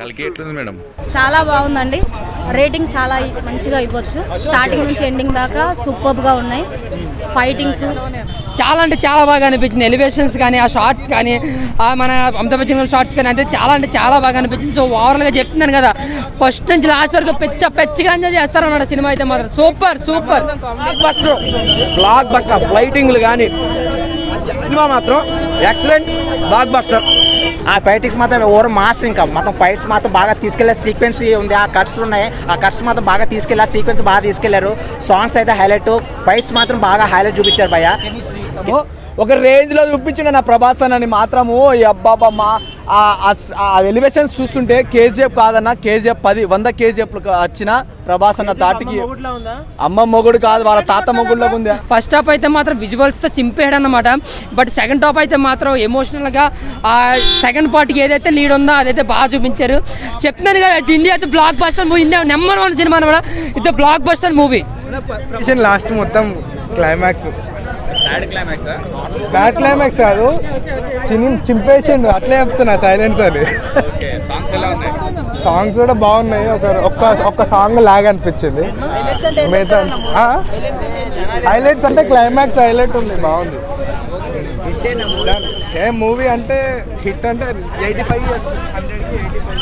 కలికి ఎట్లుంది మేడం? చాలా బాగుందండి. రేటింగ్ చాలా మంచిగా ఇవ్వచ్చు. స్టార్టింగ్ నుంచి ఎండింగ్ దాకా సూపర్గా ఉన్నాయి. ఫైటింగ్స్ చాలా అంటే చాలా బాగా అనిపించింది. ఎలివేషన్స్ కానీ, ఆ షార్ట్స్ కానీ, మన అమితాబ్ బచ్చన్ షార్ట్స్ కానీ అంటే చాలా బాగా అనిపించింది. సో ఓవరాల్గా చెప్తున్నాను కదా, ఫస్ట్ నుంచి లాస్ట్ వరకు పెచ్చిగా ఎంజాయ్ చేస్తారన్నమాట. సినిమా అయితే మాత్రం సూపర్. బ్లాక్ బస్టర్ ఫైటింగ్లు కానీ సినిమా మాత్రం ఎక్సలెంట్ బ్లాక్ బస్టర్. ఆ ఫైటింగ్స్ మాత్రం ఓవర్ మాస్, ఇంకా మొత్తం ఫైట్స్ మాత్రం బాగా తీసుకెళ్లే సీక్వెన్స్ ఉంది. ఆ కట్స్ ఉన్నాయి, ఆ కట్స్ మాత్రం బాగా తీసుకెళ్ళారు, సీక్వెన్స్ బాగా తీసుకెళ్లారు. సాంగ్స్ అయితే హైలైట్, ఫైట్స్ మాత్రం బాగా హైలైట్ చూపించారు భయ్య. ఒక రేంజ్ లో చూపించిండు నా ప్రభాస్ అని మాత్రము. ఈ అబ్బాబమ్మ ఆ ఎలివేషన్స్ చూస్తుంటే కేజీఎఫ్ కాదన్న, కేజీఎఫ్ 100 కేజీఎఫ్ వచ్చిన ప్రభాస్ అన్న తాటికి అమ్మ మొగుడు కాదు, వాళ్ళ తాత మొగుడులోకి ఉంది. ఫస్ట్ హాఫ్ అయితే మాత్రం విజువల్స్తో చింపేయడం అన్నమాట. బట్ సెకండ్ హాఫ్ అయితే మాత్రం ఎమోషనల్గా ఆ సెకండ్ పార్ట్కి ఏదైతే లీడ్ ఉందో అదైతే బాగా చూపించారు. చెప్తున్నాను కదా, ఇండియా అయితే block buster movie, India number 1 cinema అనమాట. ఇది బ్లాక్ బస్టర్ మూవీ. లాస్ట్ మొత్తం క్లైమాక్స్ బ్యాడ్ క్లైమాక్స్ కాదు, చింపేసిండు అట్లే చెప్తున్నా. సైలెన్స్ అని సాంగ్స్ కూడా బాగున్నాయి. ఒక్క సాంగ్ లాగ్ అనిపించింది. హైలైట్స్ అంటే క్లైమాక్స్ హైలైట్ ఉంది, బాగుంది. మూవీ అంటే హిట్ అంటే 85 100కి 85.